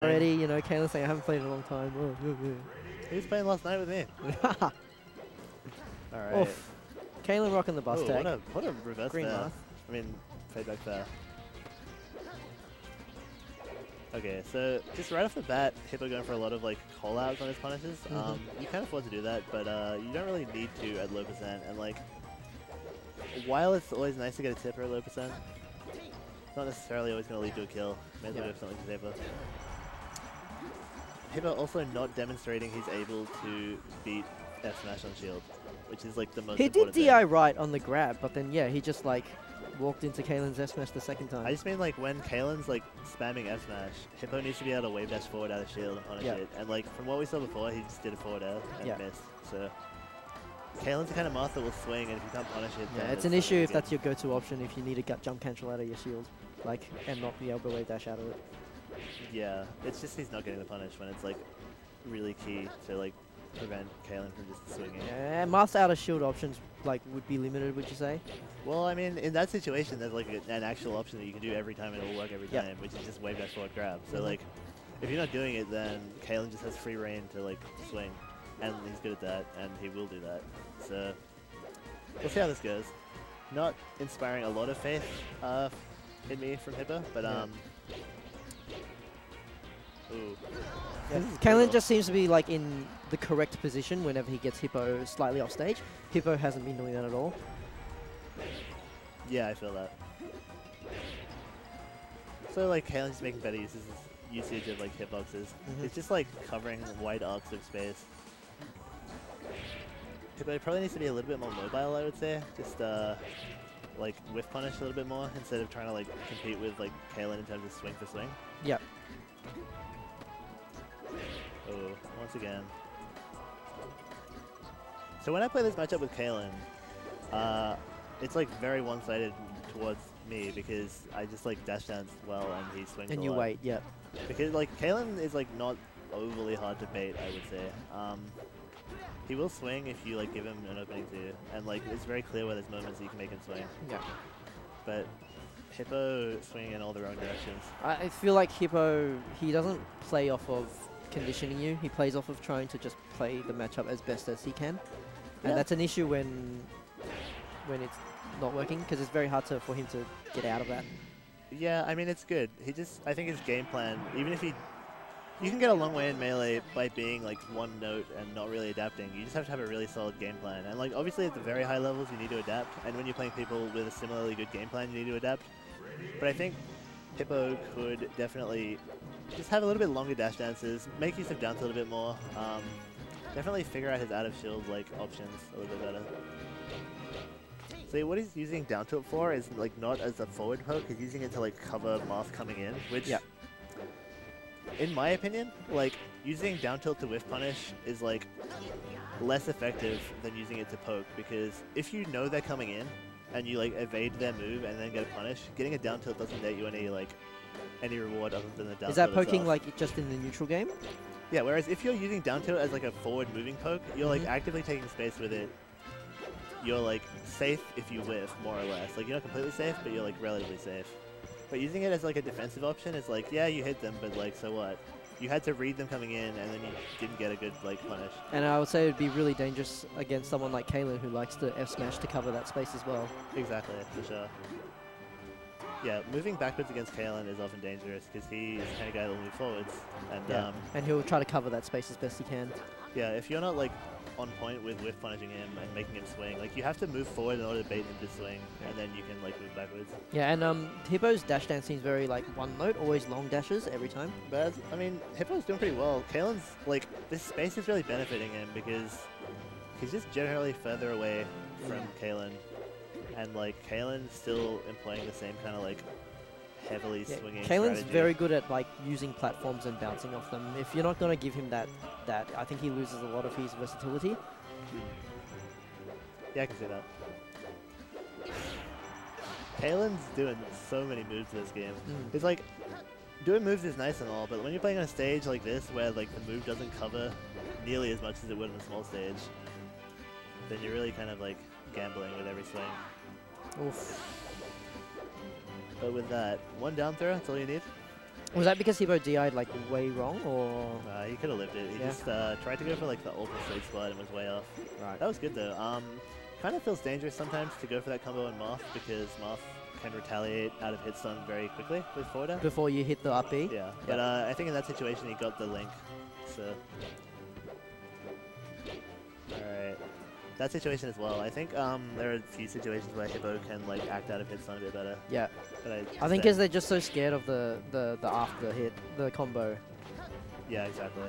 already, you know, Kaylin's saying I haven't played in a long time. He was playing last night with me. Alright. Oof. Kaylin rocking the bus tag. What a reverse Green there. math. I mean, feedback there. Okay, so just right off the bat, Hippo going for a lot of like call-outs on his punishes. You can afford to do that, but you don't really need to at low percent. And like, while it's always nice to get a tipper at low percent, it's not necessarily always going to lead to a kill. May as well go for something safer. Hippo also not demonstrating he's able to beat F smash on shield, which is like the most important He did DI thing. right on the grab, but then yeah, he just like walked into Kaylin's F smash the second time. I just mean like when Kaylin's like spamming F smash, Hippo needs to be able to wave dash forward out of shield and punish it. And like from what we saw before, he just did a forward air and missed. So Kaylin's the kind of math that will swing, and if you can't punish it, yeah, it's an issue if that's your go-to option if you need to jump cancel out of your shield, like, and not be able to wave dash out of it. Yeah, it's just he's not getting the punish when it's like really key to like prevent Kaylin from just swinging. Yeah, math out of shield options like would be limited, would you say? Well, I mean, in that situation, there's like an actual option that you can do every time and it will work every time, which is just wave dash forward grab. So like, if you're not doing it, then Kaylin just has free reign to like swing, and he's good at that, and he will do that. So we'll see how this goes. Not inspiring a lot of faith in me from Hippo, but ooh. Kaylin just seems to be like in the correct position whenever he gets Hippo slightly off stage. Hippo hasn't been doing that at all. Yeah, I feel that. So like Kaylin's just making better usage of like hitboxes. It's just like covering wide arcs of space. Hippo probably needs to be a little bit more mobile, I would say. Just like whiff punish a little bit more instead of trying to like compete with like Kaylin in terms of swing for swing. Yep. Oh, once again. So when I play this matchup with Kaylin, it's like very one-sided towards me because I just like dash dance well and he swings And a you lot. wait, yeah. Because like Kaylin is like not overly hard to bait, I would say. He will swing if you like give him an opening to, and like it's very clear where there's moments that you can make him swing. Yeah. But Hippo swinging in all the wrong directions. I feel like Hippo, he doesn't play off of conditioning you. He plays off of trying to just play the matchup as best as he can. And that's an issue when it's not working, because it's very hard for him to get out of that. Yeah, I mean, it's good. I think his game plan, even if you can get a long way in Melee by being like one note and not really adapting. You just have to have a really solid game plan. And like obviously at the very high levels you need to adapt, and when you're playing people with a similarly good game plan you need to adapt. But I think Hippo could definitely just have a little bit longer dash dances, make use of downs a little bit more, definitely figure out his out of shield like options a little bit better. So what he's using down tilt for is like not as a forward poke, he's using it to like cover mask coming in, which in my opinion, like using down tilt to whiff punish is like less effective than using it to poke, because if you know they're coming in and you like evade their move and then get a punish, getting a down tilt doesn't net you any reward other than the down tilt. Is that poking itself. like just in the neutral game? Yeah, whereas if you're using down tilt as like a forward moving poke, you're like actively taking space with it. You're like safe if you whiff, more or less. Like you're not completely safe, but you're like relatively safe. But using it as like a defensive option is like, yeah, you hit them, but like, so what? You had to read them coming in, and then you didn't get a good like punish. And I would say it would be really dangerous against someone like Kaylin who likes to F smash to cover that space as well. Exactly, for sure. Yeah, moving backwards against Kaylin is often dangerous because he's the kind of guy that will move forwards, and and he'll try to cover that space as best he can. Yeah, if you're not like on point with whiff punishing him and making him swing, like you have to move forward in order to bait him to swing, and then you can like move backwards. Yeah, and Hippo's dash dance seems very like one note, always long dashes every time. But I mean, Hippo's doing pretty well. Kaylin's like, this space is really benefiting him because he's just generally further away from Kaylin, and like Kaylin's still employing the same kind of like heavily swinging Kaylin's strategy. very good at like using platforms and bouncing off them. If you're not going to give him that, I think he loses a lot of his versatility. Yeah, I can see that. Kaylin's doing so many moves this game. It's like, doing moves is nice and all, but when you're playing on a stage like this where like the move doesn't cover nearly as much as it would on a small stage, then you're really kind of like gambling with every swing. Oof. But with that, one down throw, that's all you need. Was that because HOC DI'd like way wrong, or? He could have lived it. He just tried to go for like the ultra sweet spot and was way off. Right. That was good though. Kind of feels dangerous sometimes to go for that combo on Moth because Moth can retaliate out of hit stun very quickly with forward air. Before you hit the up B? Yeah, but I think in that situation he got the link, so... Alright. That situation as well. I think there are a few situations where HOC can like act out of hit stun a bit better. Yeah. But I think because they're just so scared of the after hit, the combo. Yeah, exactly.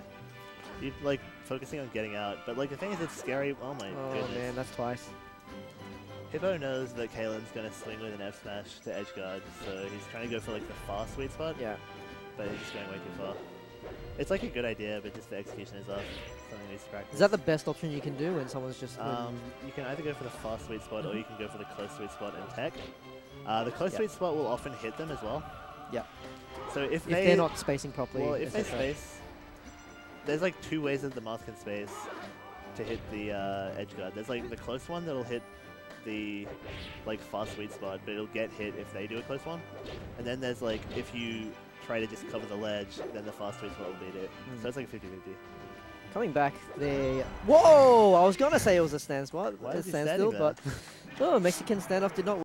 You like focusing on getting out, but like the thing is it's scary. Oh my goodness. Oh man, that's twice. Hippo knows that Kalen's gonna swing with an F smash to edge guard, so he's trying to go for like the fast sweet spot. Yeah. But he's just going way too far. It's like a good idea, but just the execution is off. Something he needs to practice. Is that the best option you can do when someone's just? You can either go for the fast sweet spot or you can go for the close sweet spot and tech. The close sweet spot will often hit them as well. Yeah. So if they're not spacing properly. Well, if they space, there's like two ways that the Moth can space to hit the edge guard. There's like the close one that'll hit the like fast sweet spot, but it'll get hit if they do a close one. And then there's like if you try to just cover the ledge, then the fast sweet spot will beat it. So it's like 50-50. Coming back, they... Whoa! I was gonna say it was a stand spot. Why is he standstill, standing but... Oh, Mexican standoff did not